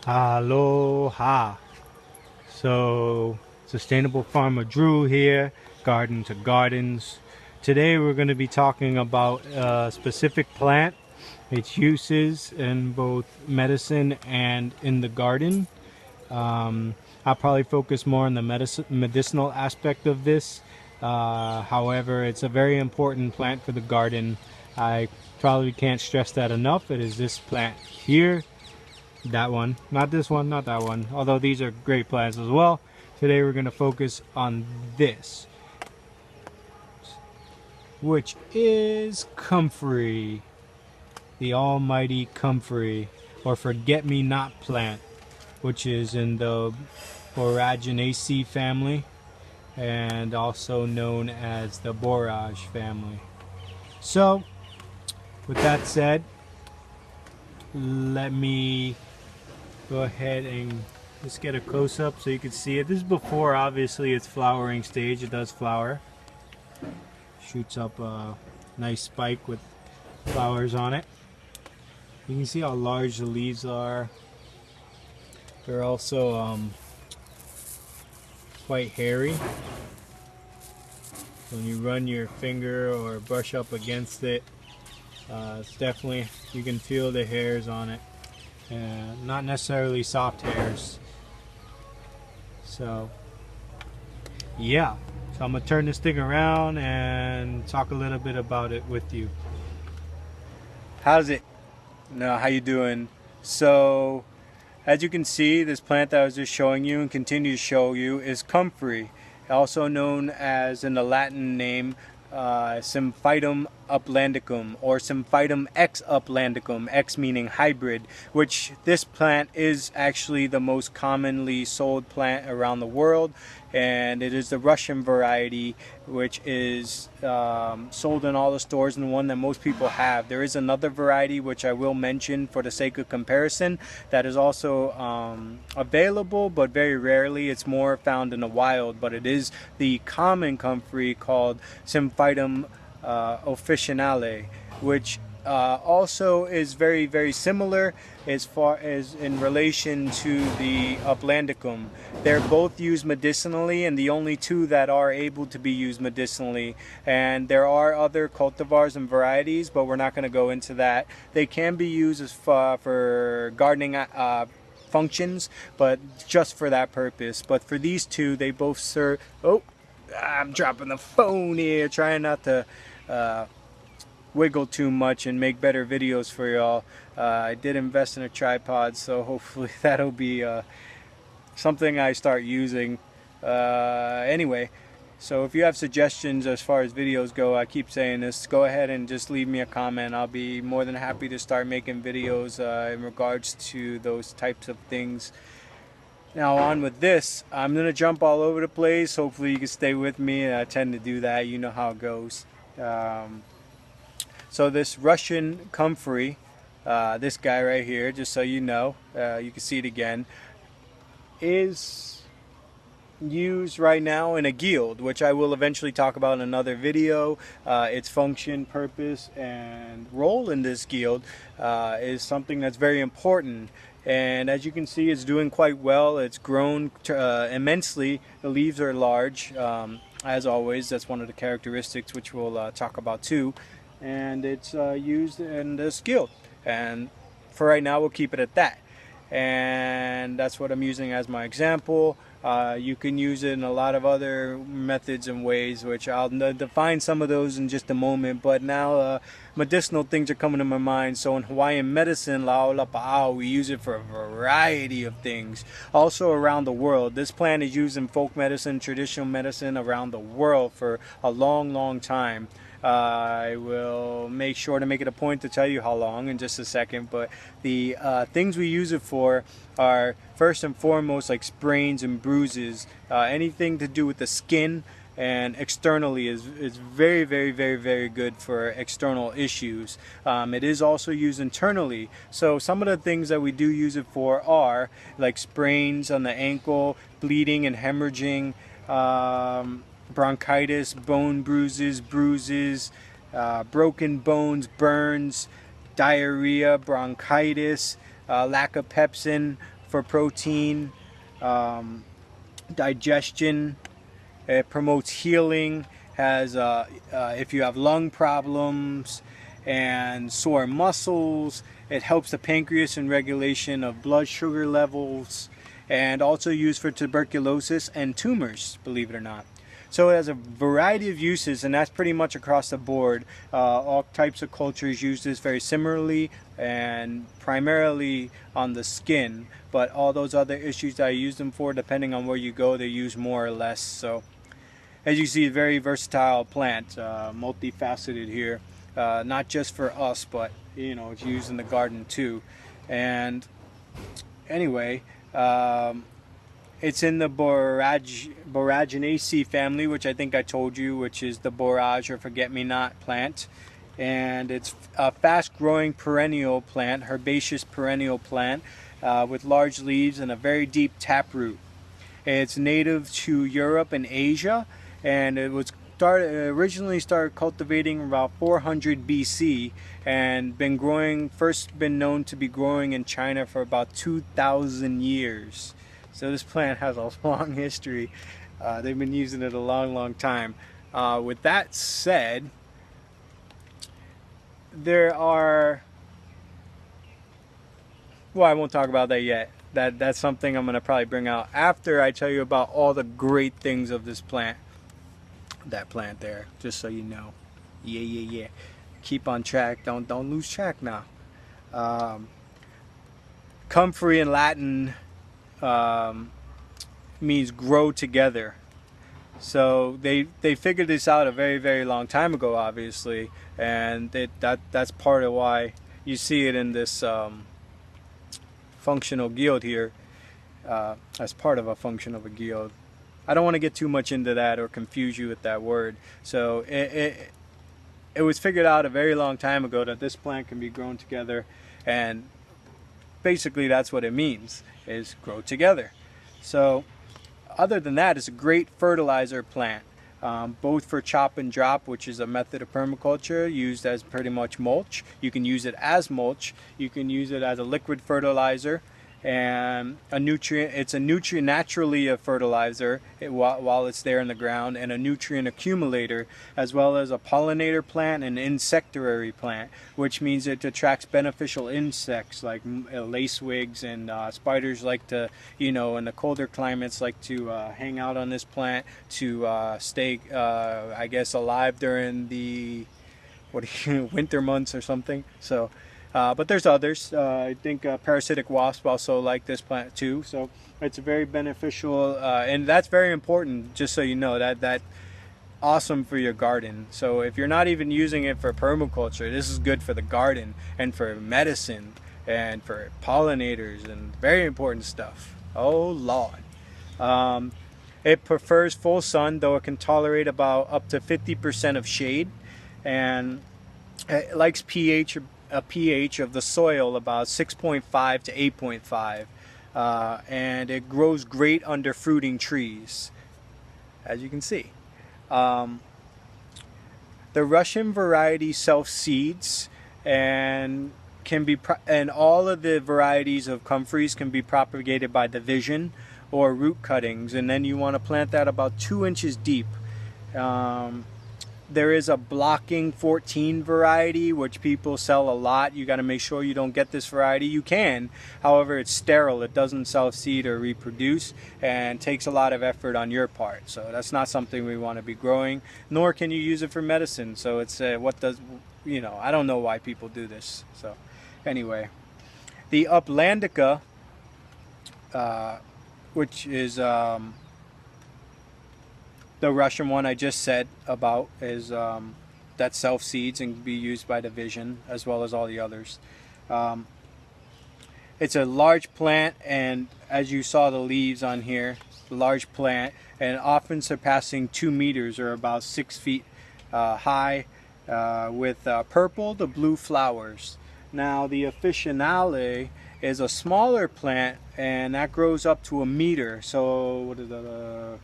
Aloha. So, Sustainable Farmer Drew here, Garden to Gardens. Today we're going to be talking about a specific plant, its uses in both medicine and in the garden. I'll probably focus more on the medicinal aspect of this. However, it's a very important plant for the garden. I probably can't stress that enough. It is this plant here. That one, not this one, not that one, although these are great plants as well. Today we're going to focus on this, which is Comfrey, the almighty Comfrey, or forget-me-not plant, which is in the Boraginaceae family and also known as the borage family. So with that said, let me go ahead and just get a close-up so you can see it. This is before, obviously, its flowering stage. It does flower. Shoots up a nice spike with flowers on it. You can see how large the leaves are. They're also quite hairy. When you run your finger or brush up against it, it's definitely, you can feel the hairs on it. Not necessarily soft hairs. So yeah, so I'm gonna turn this thing around and talk a little bit about it with you. How's it? No, how you doing? So as you can see, this plant that I was just showing you and continue to show you is Comfrey, also known as, in the Latin name, Symphytum uplandicum, or Symphytum X uplandicum, X meaning hybrid, which this plant is actually the most commonly sold plant around the world, and it is the Russian variety, which is sold in all the stores and the one that most people have. There is another variety which I will mention for the sake of comparison that is also available, but very rarely. It's more found in the wild, but it is the common comfrey called Symphytum officinale, which also is very similar as far as in relation to the uplandicum. They're both used medicinally, and the only two that are able to be used medicinally. And there are other cultivars and varieties, but we're not going to go into that. They can be used as for gardening functions, but just for that purpose. But for these two, they both serve. Oh, I'm dropping the phone here, trying not to wiggle too much and make better videos for y'all. I did invest in a tripod, so hopefully that'll be something I start using. Anyway, so if you have suggestions as far as videos go, I keep saying this, go ahead and just leave me a comment. I'll be more than happy to start making videos in regards to those types of things. Now on with this, I'm going to jump all over the place. Hopefully you can stay with me. I tend to do that, you know how it goes. So this Russian comfrey, this guy right here, just so you know, you can see it again, is used right now in a guild, which I will eventually talk about in another video. Its function, purpose, and role in this guild is something that's very important. And as you can see, it's doing quite well. It's grown immensely. The leaves are large. As always, that's one of the characteristics which we'll talk about too. And it's used in this guild. And for right now, we'll keep it at that. And that's what I'm using as my example. You can use it in a lot of other methods and ways, which I'll define some of those in just a moment. But now medicinal things are coming to my mind. So in Hawaiian medicine, 𝐿𝐴𝐿, we use it for a variety of things. Also around the world. This plant is used in folk medicine, traditional medicine around the world for a long time. I will make sure to make it a point to tell you how long in just a second, but the things we use it for are first and foremost like sprains and bruises, anything to do with the skin, and externally is very good for external issues. It is also used internally, so some of the things that we do use it for are like sprains on the ankle, bleeding and hemorrhaging, bronchitis, bone bruises, broken bones, burns, diarrhea, bronchitis, lack of pepsin, for protein, digestion. It promotes healing. Has if you have lung problems and sore muscles, it helps the pancreas in regulation of blood sugar levels, and also used for tuberculosis and tumors, believe it or not. So it has a variety of uses, and that's pretty much across the board. All types of cultures use this very similarly, and primarily on the skin, but all those other issues that I use them for, depending on where you go, they use more or less. So as you see, a very versatile plant, multifaceted here, not just for us, but you know, it's used in the garden too. And anyway, it's in the Boraginaceae family, which I think I told you, which is the borage or forget-me-not plant. And it's a fast-growing perennial plant, herbaceous perennial plant, with large leaves and a very deep taproot. It's native to Europe and Asia, and it was originally started cultivating about 400 BC, and first been known to be growing in China for about 2,000 years. So this plant has a long history. They've been using it a long time. With that said, there are, well, I won't talk about that yet. That's something I'm going to probably bring out after I tell you about all the great things of this plant. That plant there, just so you know. Yeah. Keep on track. Don't lose track now. Comfrey in Latin means grow together. So they figured this out a very long time ago, obviously, and that's part of why you see it in this functional guild here, as part of a function of a guild. I don't want to get too much into that or confuse you with that word. So it was figured out a very long time ago that this plant can be grown together, and basically that's what it means, is grow together. So other than that, it's a great fertilizer plant, both for chop and drop, which is a method of permaculture used as pretty much mulch. You can use it as mulch, you can use it as a liquid fertilizer, and it's a nutrient, naturally a fertilizer while it's there in the ground, and a nutrient accumulator, as well as a pollinator plant and insectary plant, which means it attracts beneficial insects like lacewings, and spiders like to, you know, in the colder climates, like to hang out on this plant to stay, I guess, alive during the winter months or something. So but there's others. I think parasitic wasps also like this plant too. So it's very beneficial, and that's very important, just so you know, that awesome for your garden. So if you're not even using it for permaculture, this is good for the garden and for medicine and for pollinators and very important stuff. Oh Lord. It prefers full sun, though it can tolerate about up to 50% of shade, and it likes a pH of the soil about 6.5 to 8.5, and it grows great under fruiting trees, as you can see. The Russian variety self-seeds, and all of the varieties of comfreys can be propagated by division or root cuttings, and then you want to plant that about 2 inches deep. There is a blocking 14 variety, which people sell a lot. You got to make sure you don't get this variety. You can, however, it's sterile. It doesn't self-seed or reproduce, and takes a lot of effort on your part. So that's not something we want to be growing, nor can you use it for medicine. So it's I don't know why people do this. So anyway, the uplandicum, which is the Russian one I just said about, is that self-seeds and can be used by division, as well as all the others. It's a large plant, and as you saw the leaves on here, large plant, and often surpassing 2 meters or about 6 feet high, with purple to blue flowers. Now the officinale is a smaller plant, and that grows up to 1 meter. So what is that?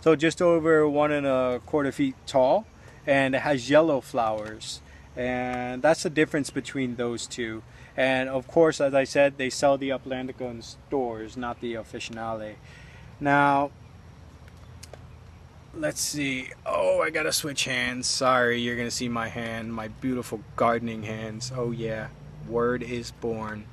So just over 1¼ feet tall, and it has yellow flowers, and that's the difference between those two. And of course, as I said, they sell the uplandicum in stores, not the officinale. Now, let's see. Oh, I gotta switch hands. Sorry, you're gonna see my hand, my beautiful gardening hands. Oh yeah, word is born.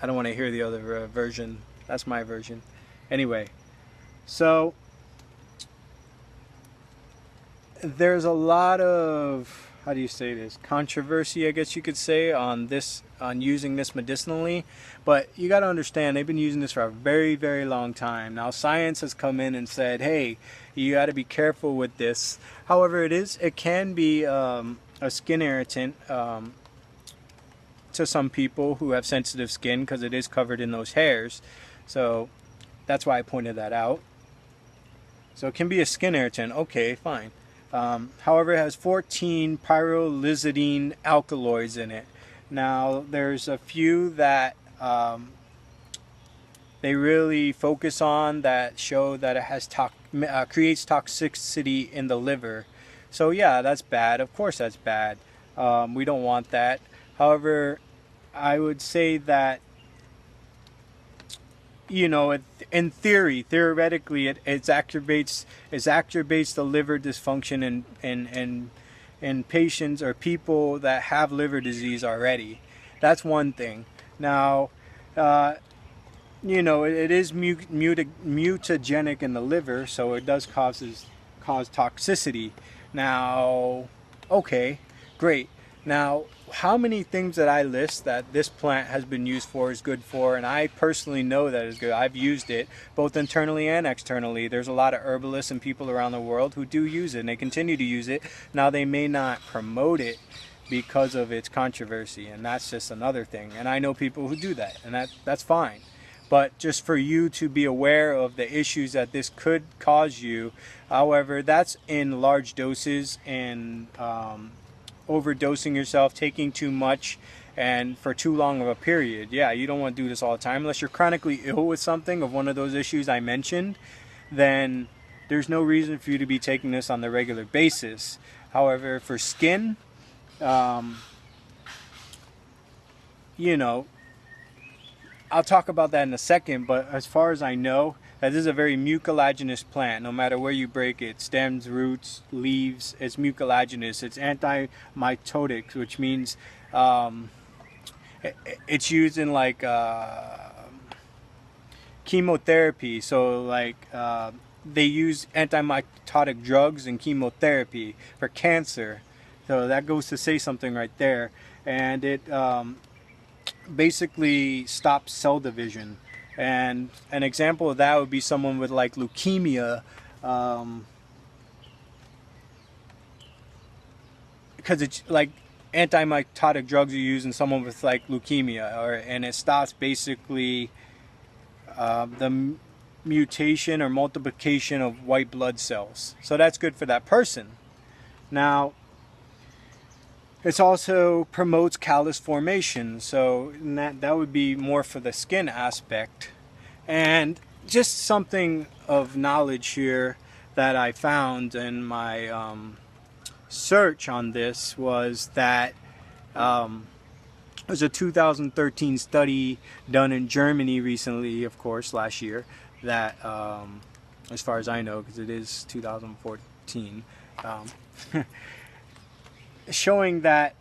I don't want to hear the other version. That's my version. Anyway, so there's a lot of, how do you say this, controversy, I guess you could say, on this, on using this medicinally. But you got to understand, they've been using this for a very, very long time. Now science has come in and said, hey, you got to be careful with this. However, it can be a skin irritant to some people who have sensitive skin, because it is covered in those hairs. So that's why I pointed that out. So it can be a skin irritant. Okay, fine. However, it has 14 pyrrolizidine alkaloids in it. Now, there's a few that they really focus on that show that it has creates toxicity in the liver. So yeah, that's bad. Of course, that's bad. We don't want that. However, I would say that, you know, in theory, theoretically, it exacerbates the liver dysfunction in patients or people that have liver disease already. That's one thing. Now, you know, it is mutagenic in the liver, so it does cause toxicity. Now, okay, great. Now, how many things that I list that this plant has been used for is good for, and I personally know that it's good. I've used it both internally and externally. There's a lot of herbalists and people around the world who do use it, and they continue to use it. Now, they may not promote it because of its controversy, and that's just another thing. And I know people who do that, and that's fine. But just for you to be aware of the issues that this could cause you. However, that's in large doses, and overdosing yourself, taking too much, and for too long of a period. Yeah, you don't want to do this all the time. Unless you're chronically ill with something of one of those issues I mentioned, then there's no reason for you to be taking this on the regular basis. However, for skin, you know, I'll talk about that in a second, but as far as I know, this is a very mucilaginous plant. No matter where you break it, stems, roots, leaves, it's mucilaginous. It's antimitotic, which means it's used in like chemotherapy. So like they use antimitotic drugs in chemotherapy for cancer. So that goes to say something right there. And it basically stops cell division. And an example of that would be someone with like leukemia, because it's like antimitotic drugs are used in someone with like leukemia, and it stops basically the mutation or multiplication of white blood cells. So that's good for that person. Now, it also promotes callus formation, so that would be more for the skin aspect. And just something of knowledge here that I found in my search on this was that there's a 2013 study done in Germany recently, of course, last year, that, as far as I know, because it is 2014, showing that,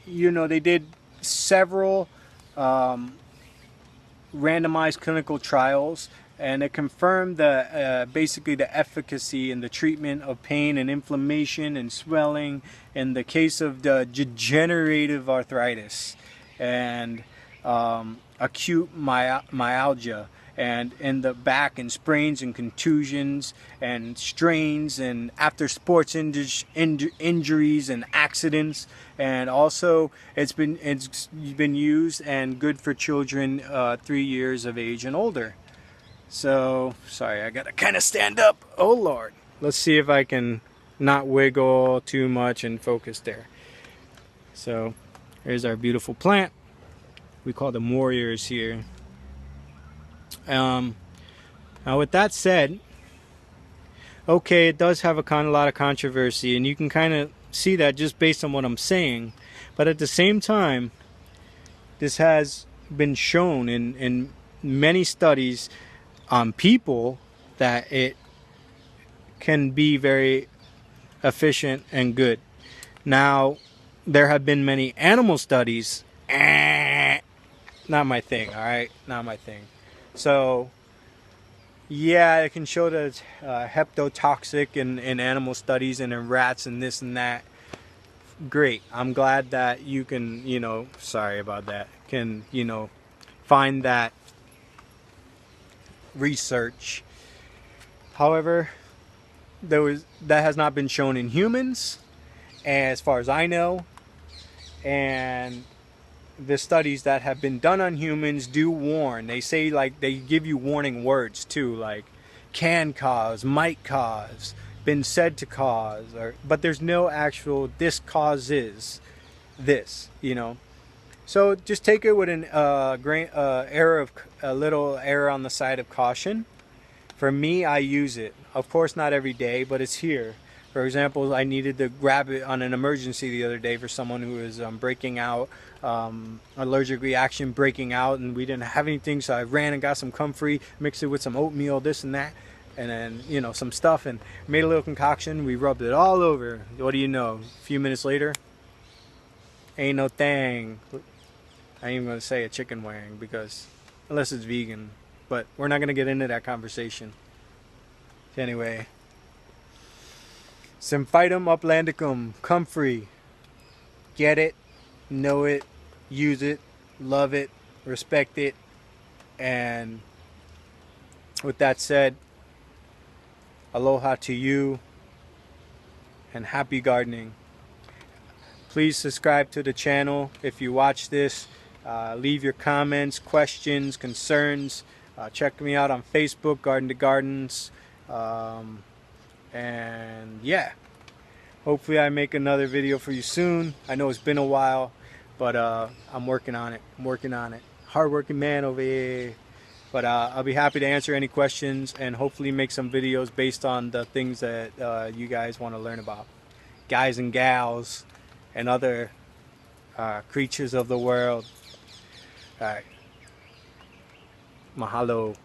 you know, they did several randomized clinical trials, and it confirmed the basically the efficacy in the treatment of pain and inflammation and swelling in the case of the degenerative arthritis and acute myalgia, and in the back, and sprains and contusions and strains and after sports injuries and accidents. And also it's been used and good for children 3 years of age and older. So sorry, I gotta kind of stand up. Oh Lord, let's see if I can not wiggle too much and focus there. So here's our beautiful plant. We call them warriors here. Now with that said, okay, it does have a lot of controversy, and you can kind of see that just based on what I'm saying. But at the same time, this has been shown in many studies on people that it can be very efficient and good. Now, there have been many animal studies. Not my thing, all right? Not my thing. So, yeah, it can show that it's hepatotoxic in animal studies and in rats and this and that. Great. I'm glad that you can, sorry about that, can, find that research. However, that has not been shown in humans, as far as I know, and the studies that have been done on humans do warn. They say, like, they give you warning words too, like can cause, might cause, been said to cause, but there's no actual this causes this, So just take it with an a little error on the side of caution. For me, I use it. Of course, not every day, but it's here. For example, I needed to grab it on an emergency the other day for someone who was breaking out, allergic reaction breaking out, and we didn't have anything, so I ran and got some Comfrey, mixed it with some oatmeal, this and that, and then, some stuff, and made a little concoction. We rubbed it all over. What do you know? A few minutes later, ain't no thing. I ain't even going to say a chicken wing, because unless it's vegan, but we're not going to get into that conversation. Anyway, Symphytum, uplandicum, Comfrey. Get it, know it, use it, love it, respect it, and with that said, aloha to you and happy gardening. Please subscribe to the channel if you watch this. Leave your comments, questions, concerns. Check me out on Facebook, Garden to Gardens. And yeah, hopefully I make another video for you soon. I know it's been a while, but I'm working on it. Hardworking man over here. But I'll be happy to answer any questions and hopefully make some videos based on the things that you guys want to learn about. Guys and gals and other creatures of the world. All right. Mahalo.